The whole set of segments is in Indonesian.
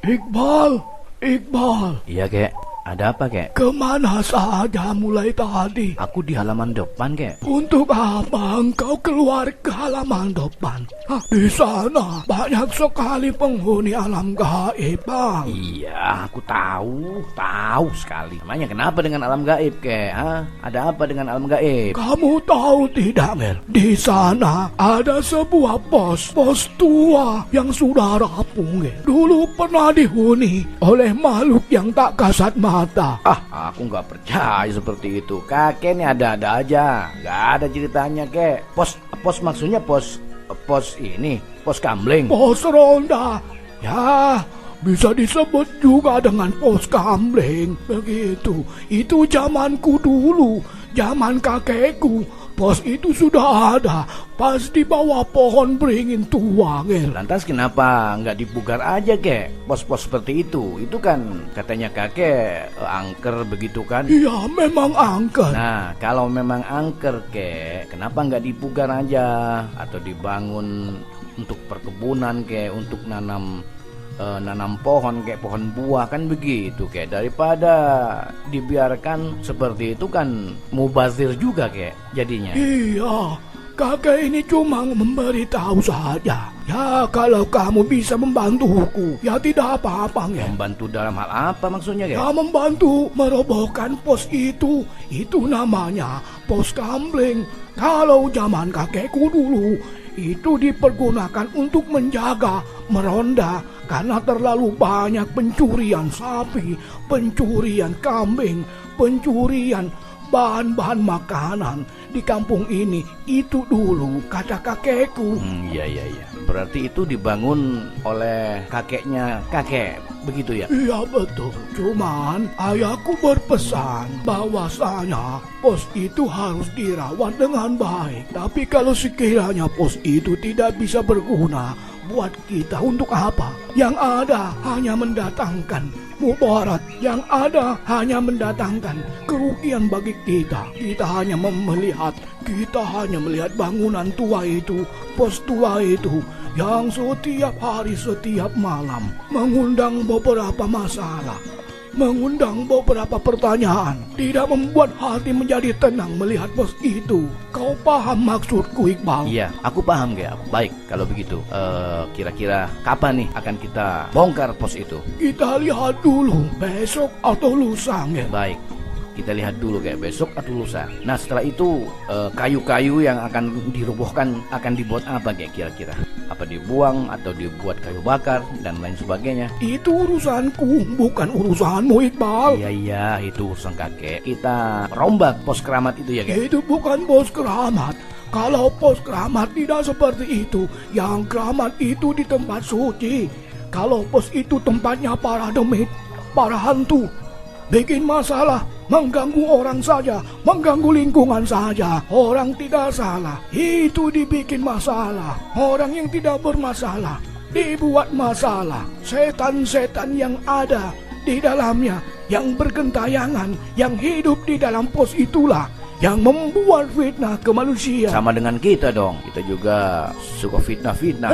Iqbal, Iqbal. Iya, kek. Ada apa, kek? Kemana saja mulai tadi? Aku di halaman depan, kek. Untuk apa engkau keluar ke halaman depan? Di sana banyak sekali penghuni alam gaib, Bang. Iya, aku tahu sekali. Namanya kenapa dengan alam gaib, kek? Ada apa dengan alam gaib? Kamu tahu tidak, Mel? Di sana ada sebuah pos tua yang sudah rapuh. Dulu pernah dihuni oleh makhluk yang tak kasat mata. Aku nggak percaya seperti itu. Kakek ini ada-ada aja. Nggak ada ceritanya, kek. Pos maksudnya pos ini, pos kamling. Pos ronda. Ya, bisa disebut juga dengan pos kamling. Begitu. Itu zamanku dulu, zaman kakekku. Pos itu sudah ada pas di bawah pohon beringin tua, Ngel. Lantas kenapa nggak dipugar aja, kek? Pos-pos seperti itu kan katanya kakek angker begitu kan? Iya, memang angker. Nah, kalau memang angker, kek, kenapa nggak dipugar aja atau dibangun untuk perkebunan, kek, untuk nanam pohon, kayak pohon buah kan begitu, kayak daripada dibiarkan seperti itu kan mubazir juga, kayak jadinya. Iya, kakek ini cuma memberitahu saja. Ya, kalau kamu bisa membantuku, ya tidak apa-apa, ya. Membantu dalam hal apa maksudnya, kayak? Ya, membantu merobohkan pos itu. Itu namanya pos kamling. Kalau zaman kakekku dulu, itu dipergunakan untuk menjaga, meronda, karena terlalu banyak pencurian sapi, pencurian kambing, pencurian bahan-bahan makanan di kampung ini. Itu dulu kata kakekku. Iya. Berarti itu dibangun oleh kakeknya kakek, begitu ya? Iya, betul. Cuman ayahku berpesan bahwasanya pos itu harus dirawat dengan baik. Tapi kalau sekiranya pos itu tidak bisa berguna buat kita, untuk apa? Yang ada hanya mendatangkan mudarat, yang ada hanya mendatangkan kerugian bagi kita. Kita hanya melihat bangunan tua itu, pos tua itu, yang setiap hari, setiap malam mengundang beberapa masalah, mengundang beberapa pertanyaan. Tidak membuat hati menjadi tenang melihat pos itu. Kau paham maksudku, Iqbal? Iya, aku paham, kayak. Baik, kalau begitu kira-kira kapan nih akan kita bongkar pos itu? Kita lihat dulu, besok atau lusa, ya. Baik, kita lihat dulu, kayak besok atau lusa. Nah, setelah itu kayu-kayu yang akan dirobohkan akan dibuat apa, kayak kira-kira? Apa dibuang atau dibuat kayu bakar dan lain sebagainya? Itu urusanku, bukan urusanmu, Iqbal. Iya, itu urusan kakek. Kita rombak pos keramat itu ya, kek? Itu bukan pos keramat. Kalau pos keramat tidak seperti itu. Yang keramat itu di tempat suci. Kalau pos itu tempatnya para demit, para hantu, bikin masalah, mengganggu orang saja, mengganggu lingkungan saja. Orang tidak salah, itu dibikin masalah. Orang yang tidak bermasalah dibuat masalah. Setan-setan yang ada di dalamnya, yang bergentayangan, yang hidup di dalam pos itulah yang membuat fitnah ke manusia. Sama dengan kita dong. Kita juga suka fitnah-fitnah.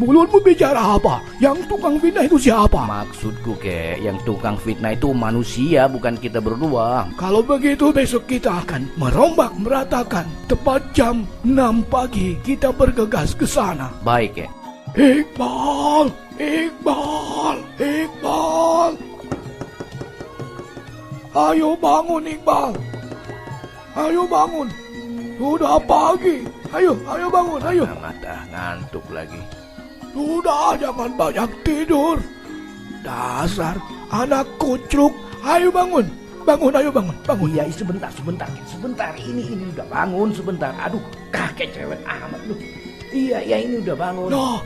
Mulutmu bicara apa? Yang tukang fitnah itu siapa? Maksudku, kek, yang tukang fitnah itu manusia, bukan kita berdua. Kalau begitu besok kita akan merombak meratakan. Tepat jam 6 pagi kita bergegas ke sana. Baik, kek. Iqbal! Ayo bangun, Iqbal! Ayo bangun! Sudah pagi. Ayo bangun, ayo. Ngantuk lagi. Sudah, jangan banyak tidur. Dasar anak kucluk. Ayo bangun. Ayo bangun. Iya, sebentar. Ini udah bangun sebentar. Aduh, kakek cewek amat lu. Iya, ini udah bangun. Nah,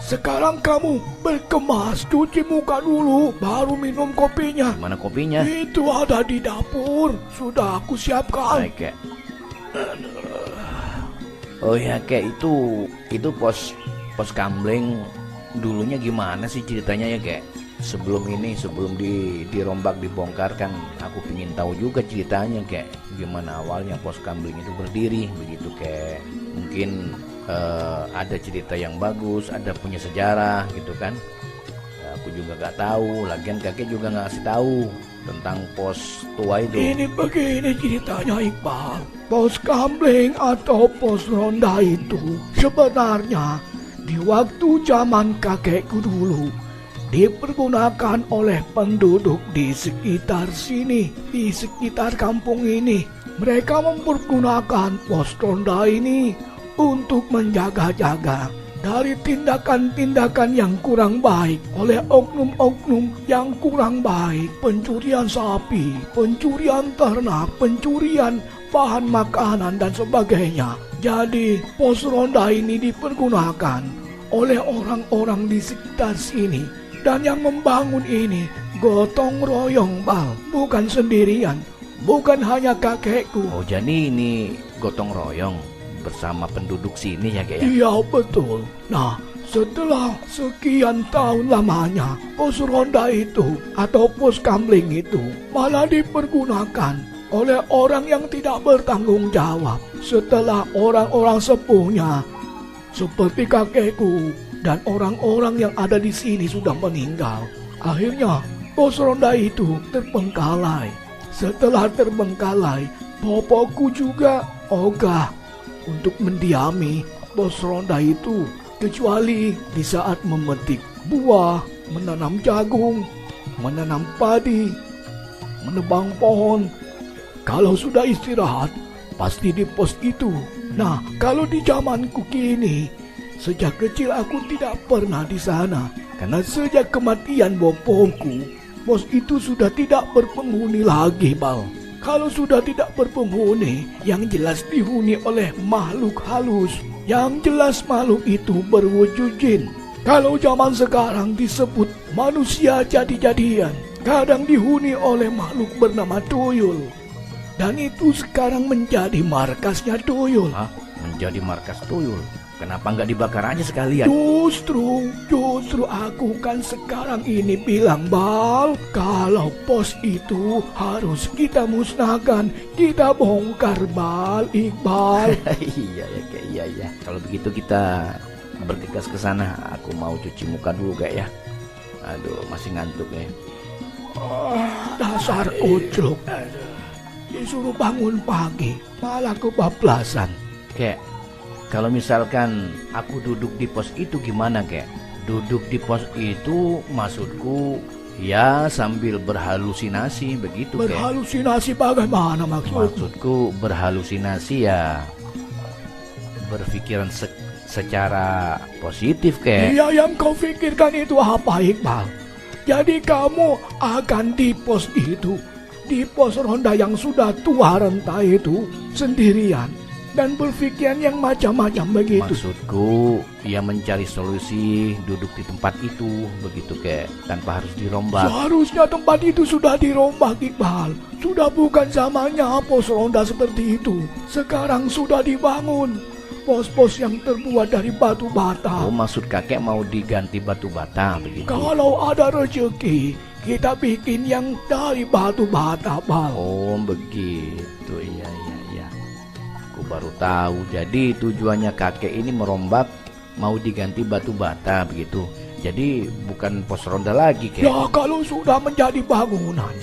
sekarang kamu berkemas, cuci muka dulu, baru minum kopinya. Mana kopinya? Itu ada di dapur. Sudah aku siapkan. Baik, kek. Oh ya, kek, itu pos kamling dulunya gimana sih ceritanya ya, kek? Sebelum dirombak, dibongkar kan aku pingin tahu juga ceritanya, kek. Gimana awalnya pos kamling itu berdiri begitu, kek. Mungkin ada cerita yang bagus, ada punya sejarah gitu kan. Aku juga gak tahu. Lagian kakek juga gak kasih tahu tentang pos tua itu. Ini begini ceritanya Iqbal. Pos kamling atau pos ronda itu sebenarnya di waktu zaman kakekku dulu dipergunakan oleh penduduk di sekitar sini, di sekitar kampung ini. Mereka mempergunakan pos ronda ini untuk menjaga-jaga dari tindakan-tindakan yang kurang baik oleh oknum-oknum yang kurang baik, pencurian sapi, pencurian ternak, pencurian bahan makanan dan sebagainya. Jadi pos ronda ini dipergunakan oleh orang-orang di sekitar sini, dan yang membangun ini gotong royong Bal, bukan sendirian, bukan hanya kakekku. Oh, jadi ini gotong royong bersama penduduk sini ya kek ya? Iya betul. Nah, setelah sekian tahun lamanya, pos ronda itu atau pos kamling itu malah dipergunakan oleh orang yang tidak bertanggung jawab. Setelah orang-orang sepuhnya seperti kakekku dan orang-orang yang ada di sini sudah meninggal, akhirnya pos ronda itu terbengkalai. Setelah terbengkalai, bapakku juga ogah untuk mendiami pos ronda itu, kecuali di saat memetik buah, menanam jagung, menanam padi, menebang pohon. Kalau sudah istirahat, pasti di pos itu. Nah, kalau di zamanku kini, sejak kecil aku tidak pernah di sana, karena sejak kematian bapakku, pos itu sudah tidak berpenghuni lagi, Bal. Kalau sudah tidak berpenghuni, yang jelas dihuni oleh makhluk halus. Yang jelas makhluk itu berwujud jin. Kalau zaman sekarang disebut manusia jadi-jadian, kadang dihuni oleh makhluk bernama tuyul. Dan itu sekarang menjadi markasnya tuyul. Hah? Menjadi markas tuyul? Kenapa nggak dibakar aja sekalian? Justru aku kan sekarang ini bilang, Bal, kalau pos itu harus kita musnahkan, kita bongkar, Bal, Iqbal. Iya ya kek, iya. Kalau begitu kita bergegas ke sana. Aku mau cuci muka dulu kek ya. Aduh, masih ngantuk ya. Dasar ucluk. Disuruh bangun pagi, malah kebablasan. Kek, kalau misalkan aku duduk di pos itu gimana kek? Duduk di pos itu maksudku ya sambil berhalusinasi begitu kek. Berhalusinasi bagaimana maksudmu? Maksudku berhalusinasi ya berpikiran secara positif kek. Iya, yang kau pikirkan itu apa, Iqbal? Jadi kamu akan di pos itu, di pos ronda yang sudah tua renta itu sendirian, dan berpikiran yang macam-macam begitu. Maksudku ya mencari solusi duduk di tempat itu begitu kek, tanpa harus dirombak. Seharusnya tempat itu sudah dirombak, Iqbal. Sudah bukan zamannya pos ronda seperti itu. Sekarang sudah dibangun pos-pos yang terbuat dari batu bata. Oh, maksud kakek mau diganti batu bata begitu? Kalau ada rezeki, kita bikin yang dari batu bata, Bal. Oh begitu, iya. Aku baru tahu. Jadi tujuannya kakek ini merombak mau diganti batu bata begitu. Jadi bukan pos ronda lagi kek. Ya kalau sudah menjadi bangunan,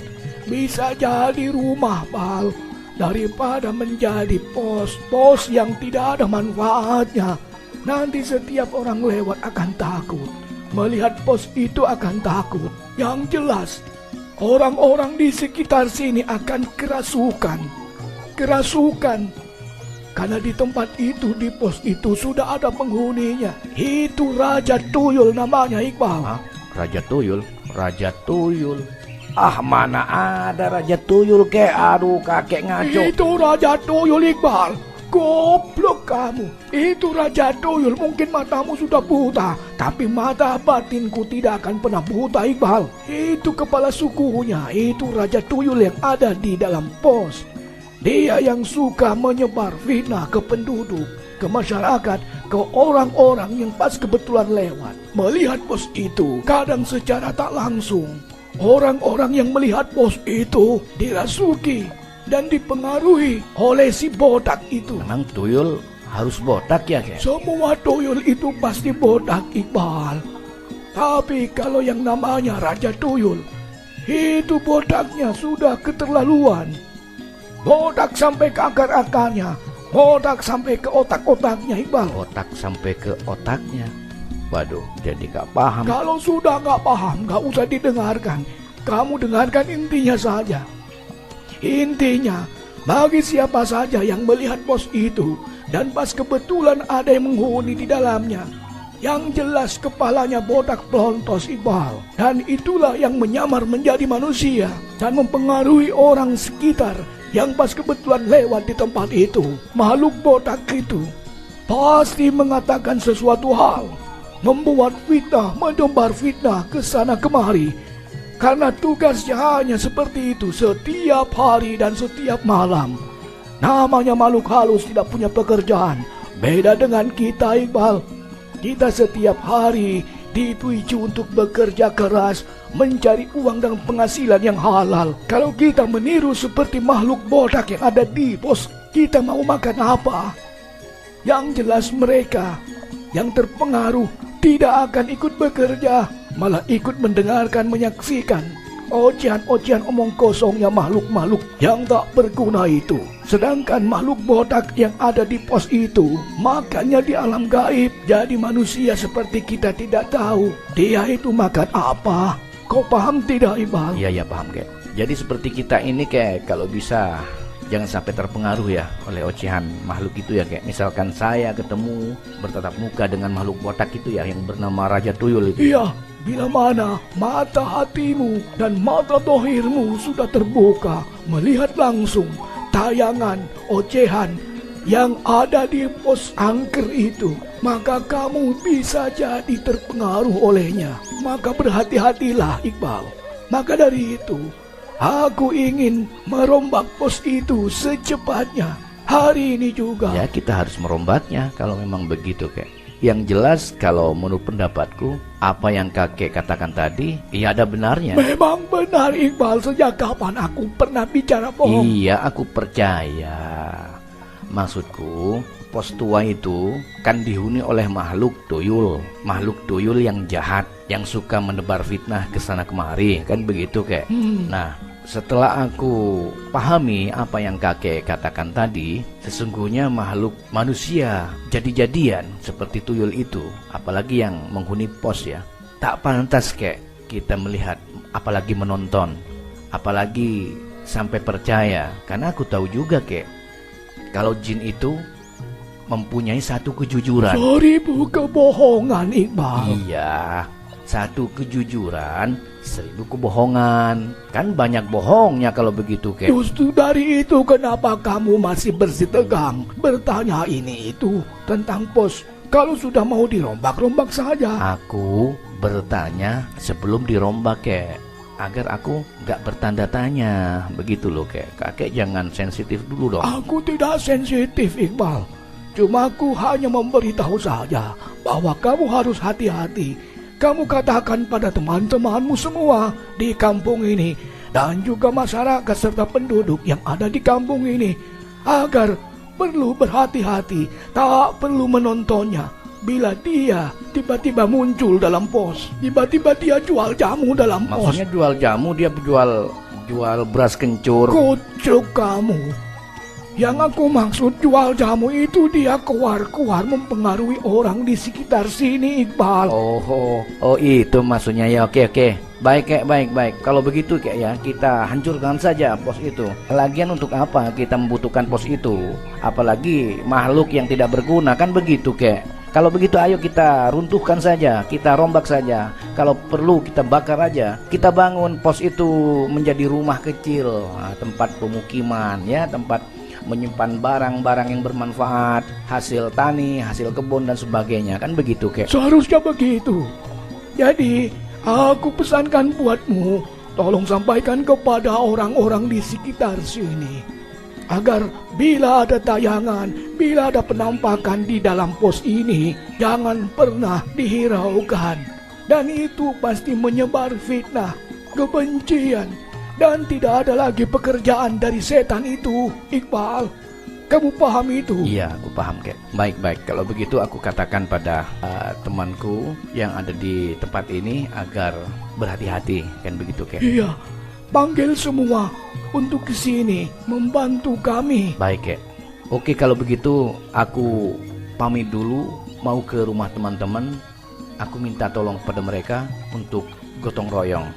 bisa jadi rumah, Bal. Daripada menjadi pos yang tidak ada manfaatnya. Nanti setiap orang lewat akan takut. Melihat pos itu akan takut. Yang jelas, orang-orang di sekitar sini akan kerasukan. Karena di tempat itu, di pos itu sudah ada penghuninya. Itu Raja Tuyul namanya, Iqbal. Hah? Raja Tuyul? Raja Tuyul? Ah, mana ada Raja Tuyul kek? Aduh, kakek ngaco. Itu Raja Tuyul, Iqbal. Goblok kamu. Itu Raja Tuyul. Mungkin matamu sudah buta, tapi mata batinku tidak akan pernah buta, Iqbal. Itu kepala sukunya. Itu Raja Tuyul yang ada di dalam pos. Dia yang suka menyebar fitnah ke penduduk, ke masyarakat, ke orang-orang yang pas kebetulan lewat. Melihat pos itu, kadang secara tak langsung, orang-orang yang melihat pos itu dirasuki dan dipengaruhi oleh si botak itu. Memang tuyul harus botak ya kek? Semua tuyul itu pasti botak, Iqbal. Tapi kalau yang namanya Raja Tuyul, itu bodaknya sudah keterlaluan. Bodak sampai ke akar-akarnya, bodak sampai ke otak-otaknya, Iqbal. Otak sampai ke otaknya. Waduh, jadi gak paham. Kalau sudah gak paham, gak usah didengarkan. Kamu dengarkan intinya saja. Intinya, bagi siapa saja yang melihat pos itu, dan pas kebetulan ada yang menghuni di dalamnya, yang jelas kepalanya botak pelontos, Iqbal. Dan itulah yang menyamar menjadi manusia dan mempengaruhi orang sekitar yang pas kebetulan lewat di tempat itu. Makhluk botak itu pasti mengatakan sesuatu hal, membuat fitnah, menebar fitnah ke sana kemari. Karena tugasnya hanya seperti itu setiap hari dan setiap malam. Namanya makhluk halus tidak punya pekerjaan. Beda dengan kita, Iqbal. Kita setiap hari dipicu untuk bekerja keras, mencari uang dan penghasilan yang halal. Kalau kita meniru seperti makhluk botak yang ada di pos, kita mau makan apa? Yang jelas mereka yang terpengaruh tidak akan ikut bekerja, malah ikut mendengarkan, menyaksikan ocehan-ocehan omong kosongnya makhluk-makhluk yang tak berguna itu. Sedangkan makhluk botak yang ada di pos itu makannya di alam gaib. Jadi manusia seperti kita tidak tahu dia itu makan apa. Kau paham tidak, Iqbal? Iya, paham kek. Jadi seperti kita ini kek, kalau bisa jangan sampai terpengaruh ya oleh ocehan makhluk itu ya kek. Misalkan saya ketemu bertatap muka dengan makhluk botak itu ya, yang bernama Raja Tuyul itu. Iya, bila mana mata hatimu dan mata dohirmu sudah terbuka melihat langsung tayangan ocehan yang ada di pos angker itu, maka kamu bisa jadi terpengaruh olehnya. Maka berhati-hatilah, Iqbal. Maka dari itu, aku ingin merombak pos itu secepatnya. Hari ini juga. Ya, kita harus merombaknya kalau memang begitu kek. Yang jelas kalau menurut pendapatku, apa yang kakek katakan tadi, iya ada benarnya. Memang benar, Iqbal. Sejak kapan aku pernah bicara bohong? Iya, aku percaya. Maksudku, pos tua itu kan dihuni oleh makhluk tuyul. Makhluk tuyul yang jahat, yang suka menebar fitnah ke sana kemari, kan begitu kek. Nah, setelah aku pahami apa yang kakek katakan tadi, sesungguhnya makhluk manusia jadi-jadian seperti tuyul itu, apalagi yang menghuni pos ya, tak pantas kek kita melihat, apalagi menonton, apalagi sampai percaya. Karena aku tahu juga kek, kalau jin itu mempunyai satu kejujuran. 1000 kebohongan, Iqbal. Iya, satu kejujuran, 1000 kebohongan. Kan banyak bohongnya kalau begitu, Kek. Justru dari itu kenapa kamu masih bersitegang bertanya ini itu tentang pos. Kalau sudah mau dirombak-rombak saja. Aku bertanya sebelum dirombak, Kek, agar aku gak bertanda tanya. Begitu loh, Kek. Kakek jangan sensitif dulu dong. Aku tidak sensitif, Iqbal. Cuma aku hanya memberitahu saja bahwa kamu harus hati-hati. Kamu katakan pada teman-temanmu semua di kampung ini dan juga masyarakat serta penduduk yang ada di kampung ini agar perlu berhati-hati, tak perlu menontonnya. Bila dia tiba-tiba muncul dalam pos, tiba-tiba dia jual jamu dalam pos. Maksudnya jual jamu, dia jual beras kencur. Kucuk kamu. Yang aku maksud jual jamu itu dia keluar-keluar mempengaruhi orang di sekitar sini, Iqbal. Oh itu maksudnya ya. Oke. Baik, Kek, baik. Kalau begitu, Kek, ya, kita hancurkan saja pos itu. Lagian untuk apa kita membutuhkan pos itu? Apalagi makhluk yang tidak berguna, kan begitu, Kek. Kalau begitu ayo kita runtuhkan saja, kita rombak saja. Kalau perlu kita bakar aja. Kita bangun pos itu menjadi rumah kecil, tempat pemukiman, ya, tempat menyimpan barang-barang yang bermanfaat, hasil tani, hasil kebun dan sebagainya, kan begitu, Kek? Seharusnya begitu. Jadi, aku pesankan buatmu, tolong sampaikan kepada orang-orang di sekitar sini, agar bila ada tayangan, bila ada penampakan di dalam pos ini, jangan pernah dihiraukan. Dan itu pasti menyebar fitnah, kebencian, dan tidak ada lagi pekerjaan dari setan itu, Iqbal. Kamu paham itu? Iya, aku paham, kek. Baik-baik, kalau begitu aku katakan pada temanku yang ada di tempat ini agar berhati-hati, kan begitu, kek? Iya, panggil semua untuk ke sini membantu kami. Baik, kek. Oke, kalau begitu aku pamit dulu, mau ke rumah teman-teman. Aku minta tolong pada mereka untuk gotong royong,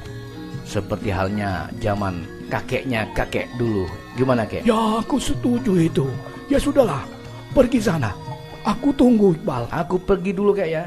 seperti halnya zaman kakeknya kakek dulu. Gimana, kek? Ya, aku setuju itu. Ya sudahlah, pergi sana. Aku tunggu, Iqbal. Aku pergi dulu, kek, ya.